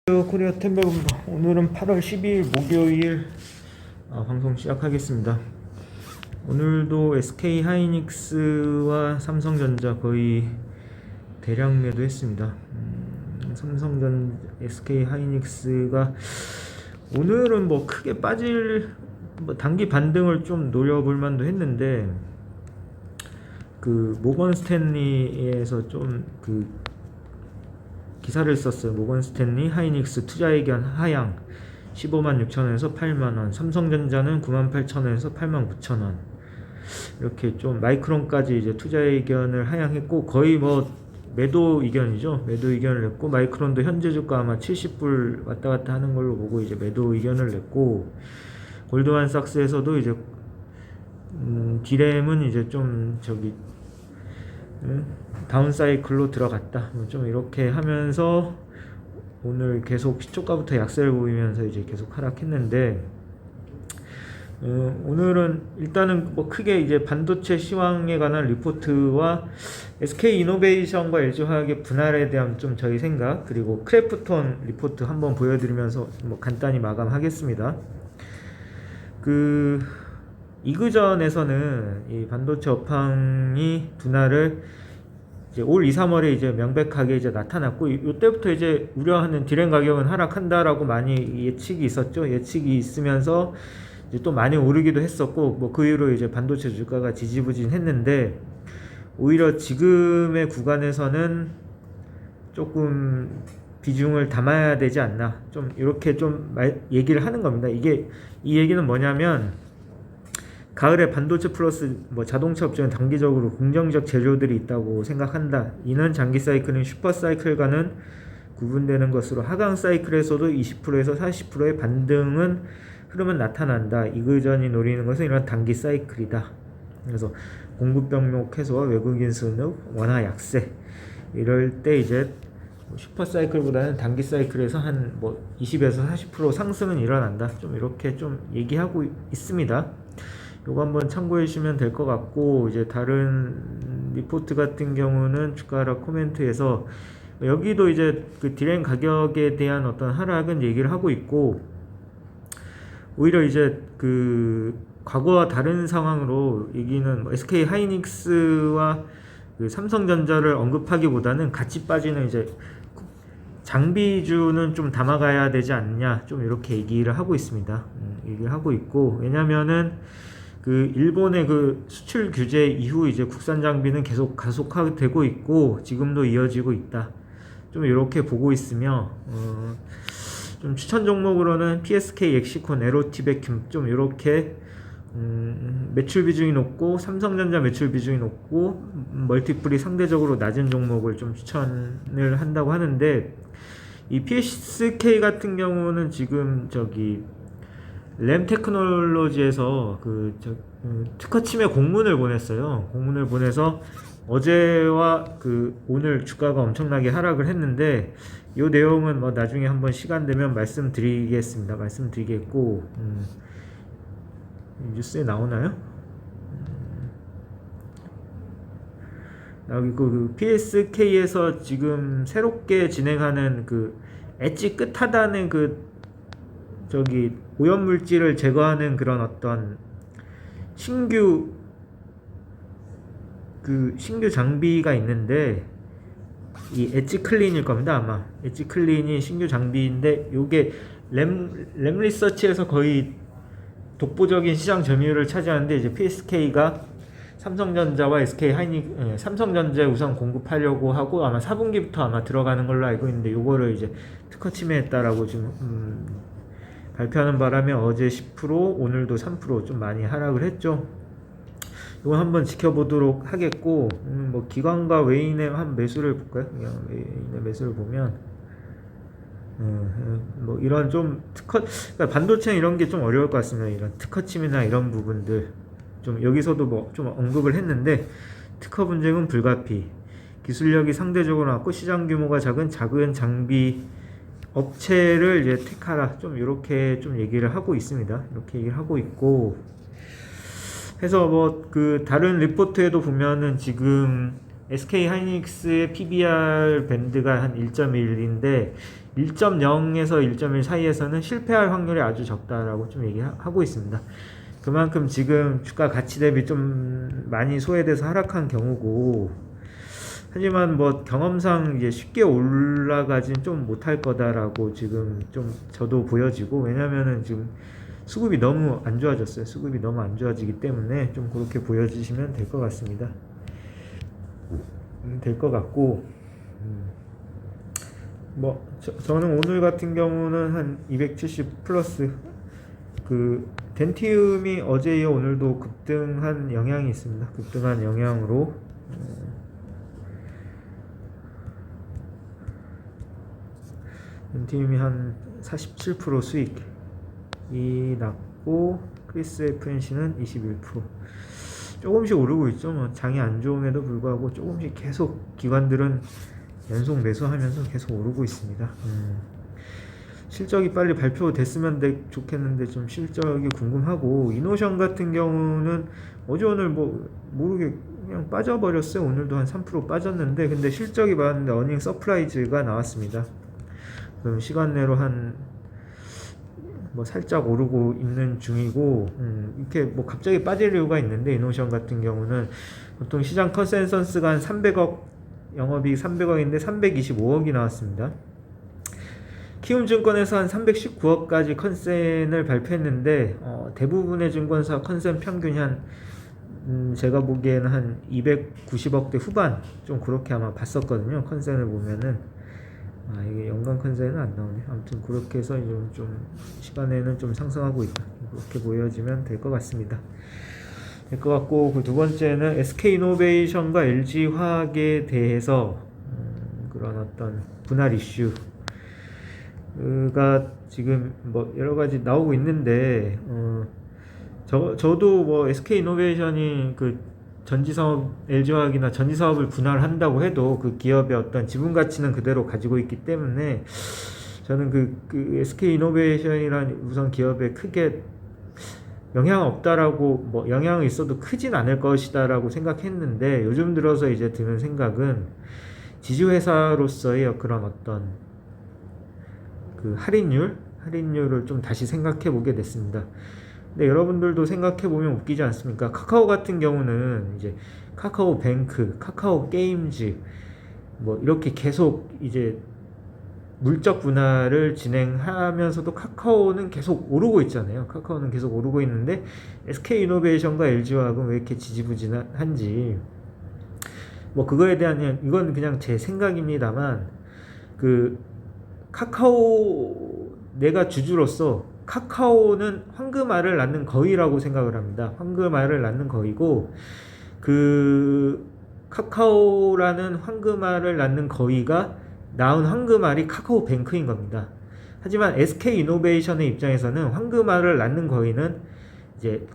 코리아 템백입니다. 오늘은 8월 12일 목요일 방송 시작하겠습니다. 오늘도 SK 하이닉스와 삼성전자 거의 대량 매도했습니다. SK 하이닉스가 오늘은 뭐 크게 빠질 단기 반등을 좀 노려볼 만도 했는데 그 모건 스탠리에서 좀 기사를 썼어요. 모건 스탠리 하이닉스 투자 의견 하향 15만 6천원에서 8만원, 삼성전자는 9만 8천원에서 8만 9천원. 이렇게 좀 마이크론까지 이제 투자 의견을 하향했고 거의 뭐 매도 의견이죠. 매도 의견을 냈고 마이크론도 현재 주가 아마 70불 왔다 갔다 하는 걸로 보고 이제 매도 의견을 냈고 골드만삭스에서도 이제 디램은 이제 좀 다운사이클로 들어갔다. 좀 이렇게 하면서 오늘 계속 시초가부터 약세를 보이면서 이제 계속 하락했는데 오늘은 일단은 뭐 크게 이제 반도체 시황에 관한 리포트와 SK 이노베이션과 LG화학의 분할에 대한 좀 저희 생각 그리고 크래프톤 리포트 한번 보여드리면서 뭐 간단히 마감하겠습니다. 이그전에서는 이 반도체 업황이 분할을 이제 올 2, 3월에 이제 명백하게 이제 나타났고 이때부터 이제 우려하는 디램 가격은 하락한다라고 많이 예측이 있었죠. 예측이 있으면서 이제 또 많이 오르기도 했었고 뭐 그 이후로 이제 반도체 주가가 지지부진했는데 오히려 지금의 구간에서는 조금 비중을 담아야 되지 않나 좀 이렇게 좀 얘기를 하는 겁니다. 이 얘기는 뭐냐면 가을에 반도체 플러스 뭐 자동차 업종은 단기적으로 긍정적 재료들이 있다고 생각한다. 이는 장기 사이클은 슈퍼 사이클과는 구분되는 것으로 하강 사이클에서도 20%에서 40%의 반등은 흐름은 나타난다. 이그전이 노리는 것은 이런 단기 사이클이다. 그래서 공급 병목 해소와 외국인 순환 원화 약세 이럴 때 이제 슈퍼 사이클보다는 단기 사이클에서 한 뭐 20에서 40% 상승은 일어난다. 좀 이렇게 좀 얘기하고 있습니다. 요거 한번 참고해 주시면 될 것 같고 이제 다른 리포트 같은 경우는 주가 하락 코멘트에서 여기도 이제 그 디램 가격에 대한 어떤 하락은 얘기를 하고 있고 오히려 이제 과거와 다른 상황으로 얘기는 SK 하이닉스와 삼성전자를 언급하기보다는 같이 빠지는 이제 장비주는 좀 담아가야 되지 않냐 좀 이렇게 얘기를 하고 있습니다. 얘기를 하고 있고 왜냐면은 일본의 수출 규제 이후 이제 국산 장비는 계속 가속화되고 있고 지금도 이어지고 있다. 좀 이렇게 보고 있으며 좀 추천 종목으로는 PSK, 엑시콘, 에로티베큐 좀 이렇게 매출 비중이 높고 삼성전자 매출 비중이 높고 멀티플이 상대적으로 낮은 종목을 좀 추천을 한다고 하는데 이 PSK 같은 경우는 지금 램 테크놀로지에서 특허 침해 공문을 보냈어요. 공문을 보내서 어제와 오늘 주가가 엄청나게 하락을 했는데 이 내용은 뭐 나중에 한번 시간 되면 말씀드리겠습니다. 말씀드리겠고 뉴스에 나오나요? 여기 PSK에서 지금 새롭게 진행하는 엣지 끝 하단의 오염물질을 제거하는 그런 어떤 신규 장비가 있는데 이 엣지 클린일 겁니다. 아마 엣지 클린이 신규 장비인데 요게 램 리서치에서 거의 독보적인 시장 점유율을 차지하는데 이제 PSK가 삼성전자와 삼성전자에 우선 공급하려고 하고 아마 4분기부터 아마 들어가는 걸로 알고 있는데 요거를 이제 특허 침해했다라고 지금 발표하는 바람에 어제 10% 오늘도 3% 좀 많이 하락을 했죠. 이건 한번 지켜보도록 하겠고 뭐 기관과 외인의 한 매수를 볼까요? 외인의 매수를 보면 뭐 이런 좀 그러니까 반도체는 이런 게 좀 어려울 것 같습니다. 이런 특허침이나 이런 부분들 좀 여기서도 뭐 좀 언급을 했는데 특허 분쟁은 불가피 기술력이 상대적으로 낮고 시장 규모가 작은 장비 업체를 이제 택하라 좀 이렇게 좀 얘기를 하고 있습니다. 이렇게 얘기를 하고 있고 해서 뭐 다른 리포트에도 보면은 지금 SK 하이닉스의 PBR 밴드가 한 1.1인데 1.0에서 1.1 사이에서는 실패할 확률이 아주 적다라고 좀 얘기하고 있습니다. 그만큼 지금 주가 가치 대비 좀 많이 소외돼서 하락한 경우고, 하지만 뭐 경험상 이제 쉽게 올라가진 좀 못할 거다라고 지금 좀 저도 보여지고, 왜냐면은 지금 수급이 너무 안 좋아졌어요. 수급이 너무 안 좋아지기 때문에 좀 그렇게 보여주시면 될 것 같습니다. 될 것 같고, 뭐 저는 오늘 같은 경우는 한 270 플러스, 그 덴티움이 어제 이어 오늘도 급등한 영향이 있습니다. 급등한 영향으로 덴티움이 한 47% 수익이 났고, 크리스 FNC는 21%. 조금씩 오르고 있죠. 뭐 장이 안 좋음에도 불구하고 조금씩 계속 기관들은 연속 매수하면서 계속 오르고 있습니다. 실적이 빨리 발표됐으면 좋겠는데 좀 실적이 궁금하고, 이노션 같은 경우는 어제 오늘 뭐 모르게 그냥 빠져버렸어요. 오늘도 한 3% 빠졌는데, 근데 실적이 봤는데 어닝 서프라이즈가 나왔습니다. 그럼 시간 내로 한 뭐 살짝 오르고 있는 중이고, 이렇게 뭐 갑자기 빠질 이유가 있는데, 이노션 같은 경우는 보통 시장 컨센서스가 한 300억, 영업이익 300억인데 325억이 나왔습니다. 키움증권에서 한 319억까지 컨센을 발표했는데, 대부분의 증권사 컨센 평균이 한 제가 보기에는 한 290억대 후반 좀 그렇게 아마 봤었거든요. 컨센을 보면은 이게 연간 컨센은 안 나오네. 아무튼 그렇게 해서 좀 시간에는 좀 상승하고 있다, 그렇게 보여지면 될 것 같습니다. 될 것 같고, 그 두 번째는 SK이노베이션과 LG화학에 대해서 그런 어떤 분할 이슈가 지금 뭐 여러 가지 나오고 있는데, 저도 뭐 SK이노베이션이 그 전지사업, LG화학이나 전지사업을 분할한다고 해도 그 기업의 어떤 지분 가치는 그대로 가지고 있기 때문에, 저는 그 SK이노베이션이라는 우선 기업에 크게 영향 없다라고, 뭐 영향이 있어도 크진 않을 것이다라고 생각했는데, 요즘 들어서 이제 드는 생각은 지주회사로서의 그런 어떤 그 할인율을 좀 다시 생각해 보게 됐습니다. 근데 여러분들도 생각해 보면 웃기지 않습니까? 카카오 같은 경우는 이제 카카오뱅크, 카카오 게임즈 뭐 이렇게 계속 이제 물적 분할을 진행하면서도 카카오는 계속 오르고 있잖아요. 카카오는 계속 오르고 있는데 SK이노베이션과 LG화학은 왜 이렇게 지지부진한지, 뭐 그거에 대한, 이건 그냥 제 생각입니다만, 그 카카오, 내가 주주로서 카카오는 황금알을 낳는 거위라고 생각을 합니다. 황금알을 낳는 거위고, 그 카카오라는 황금알을 낳는 거위가 낳은 황금알이 카카오뱅크인 겁니다. 하지만 SK이노베이션의 입장에서는 황금알을 낳는 거위는 이제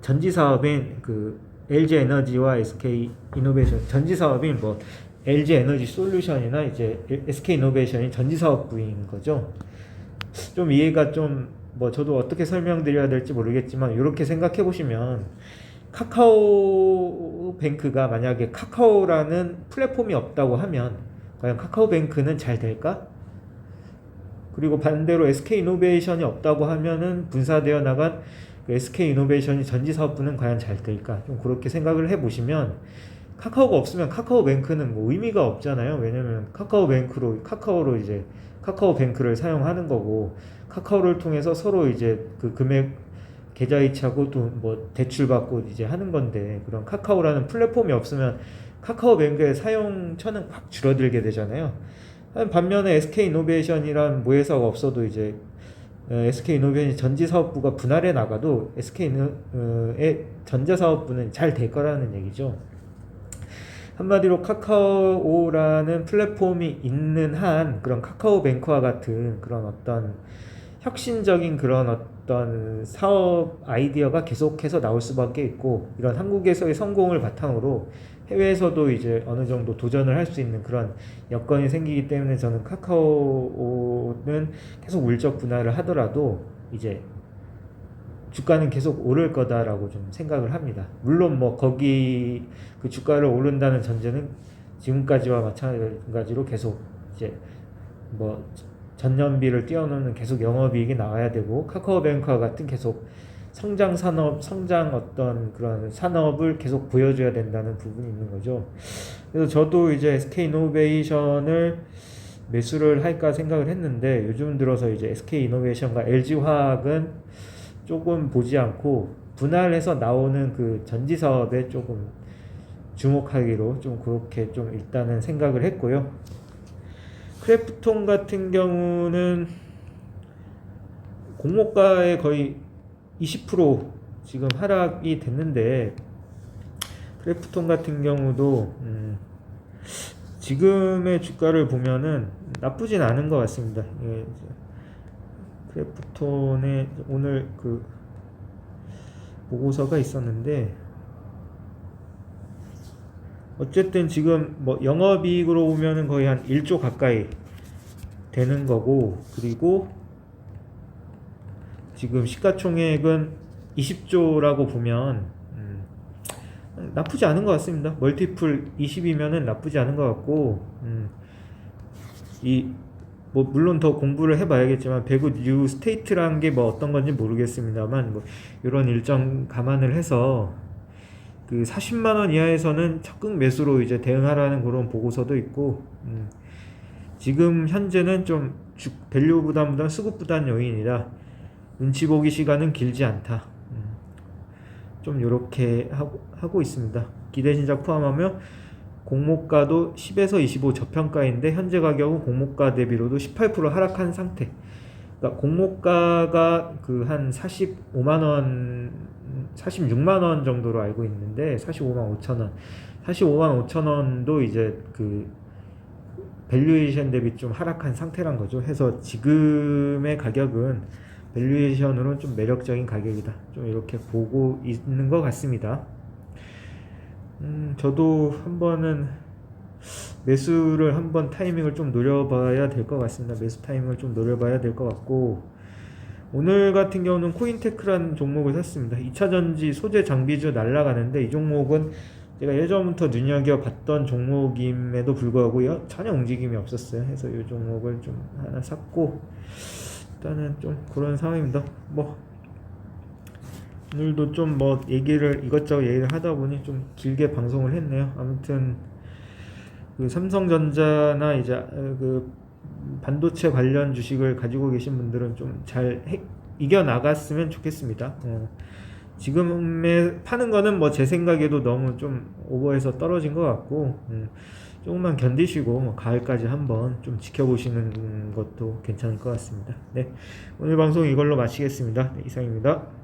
전지사업인 그 LG에너지와 SK이노베이션, 전지사업인 뭐 LG에너지 솔루션이나 이제 SK이노베이션이 전지사업부인 거죠. 좀 이해가 좀, 뭐 저도 어떻게 설명드려야 될지 모르겠지만, 이렇게 생각해 보시면, 카카오뱅크가 만약에 카카오라는 플랫폼이 없다고 하면 과연 카카오뱅크는 잘 될까? 그리고 반대로 SK이노베이션이 없다고 하면은 분사되어 나간 SK이노베이션이 전지사업부는 과연 잘 될까? 좀 그렇게 생각을 해보시면, 카카오가 없으면 카카오뱅크는 뭐 의미가 없잖아요. 왜냐면 카카오로 이제 카카오뱅크를 사용하는 거고, 카카오를 통해서 서로 이제 그 금액 계좌이체하고 또 뭐 대출 받고 이제 하는 건데, 그런 카카오라는 플랫폼이 없으면 카카오뱅크의 사용처는 확 줄어들게 되잖아요. 반면에 SK이노베이션이란 모회사가 없어도 이제 SK이노베이션 전지사업부가 분할해 나가도 SK의 전자사업부는 잘 될 거라는 얘기죠. 한마디로 카카오라는 플랫폼이 있는 한, 그런 카카오뱅크와 같은 그런 어떤 혁신적인 그런 어떤 사업 아이디어가 계속해서 나올 수밖에 있고, 이런 한국에서의 성공을 바탕으로 해외에서도 이제 어느 정도 도전을 할 수 있는 그런 여건이 생기기 때문에, 저는 카카오는 계속 물적 분할을 하더라도 이제 주가는 계속 오를 거다라고 좀 생각을 합니다. 물론 뭐 거기 그 주가를 오른다는 전제는 지금까지와 마찬가지로 계속 이제 뭐 전년비를 뛰어넘는 계속 영업이익이 나와야 되고, 카카오뱅크와 같은 계속 성장 산업, 성장 어떤 그런 산업을 계속 보여줘야 된다는 부분이 있는 거죠. 그래서 저도 이제 SK이노베이션을 매수를 할까 생각을 했는데, 요즘 들어서 이제 SK이노베이션과 LG화학은 조금 보지 않고 분할해서 나오는 그 전지 사업에 조금 주목하기로 좀 그렇게 좀 일단은 생각을 했고요. 크래프톤 같은 경우는 공모가에 거의 20% 지금 하락이 됐는데, 크래프톤 같은 경우도 지금의 주가를 보면은 나쁘진 않은 것 같습니다. 예, 크래프톤에 오늘 그 보고서가 있었는데, 어쨌든 지금 뭐 영업이익으로 보면은 거의 한 1조 가까이 되는 거고, 그리고 지금 시가총액은 20조라고 보면 나쁘지 않은 것 같습니다. 멀티플 20이면은 나쁘지 않은 것 같고, 이 뭐 물론 더 공부를 해봐야겠지만 배구 뉴 스테이트라는 게 뭐 어떤 건지 모르겠습니다만, 뭐 이런 일정 감안을 해서 그 40만 원 이하에서는 적극 매수로 이제 대응하라는 그런 보고서도 있고, 지금 현재는 좀 밸류 부담보다 수급 부담 요인이라 눈치 보기 시간은 길지 않다. 좀 이렇게 하고 있습니다. 기대 신작 포함하며 공모가도 10에서 25 저평가인데, 현재 가격은 공모가 대비로도 18% 하락한 상태. 그러니까 공모가가 그 한 45만 원, 46만 원 정도로 알고 있는데, 45만 5천 원, 45만 5천 원도 이제 그 밸류에이션 대비 좀 하락한 상태란 거죠. 해서 지금의 가격은 밸류에이션으로는 좀 매력적인 가격이다, 좀 이렇게 보고 있는 것 같습니다. 저도 한번은 매수를 한번 타이밍을 좀 노려봐야 될 것 같습니다. 매수 타이밍을 좀 노려봐야 될 것 같고, 오늘 같은 경우는 코인테크라는 종목을 샀습니다. 2차전지 소재 장비주 날아가는데, 이 종목은 제가 예전부터 눈여겨봤던 종목임에도 불구하고 전혀 움직임이 없었어요. 해서 이 종목을 좀 하나 샀고, 일단은 좀 그런 상황입니다. 뭐 오늘도 좀 뭐 이것저것 얘기를 하다 보니 좀 길게 방송을 했네요. 아무튼 그 삼성전자나 이제 그 반도체 관련 주식을 가지고 계신 분들은 좀 잘 이겨 나갔으면 좋겠습니다. 지금에 파는 거는 뭐 제 생각에도 너무 좀 오버해서 떨어진 것 같고, 조금만 견디시고 뭐 가을까지 한번 좀 지켜보시는 것도 괜찮을 것 같습니다. 네, 오늘 방송 이걸로 마치겠습니다. 네, 이상입니다.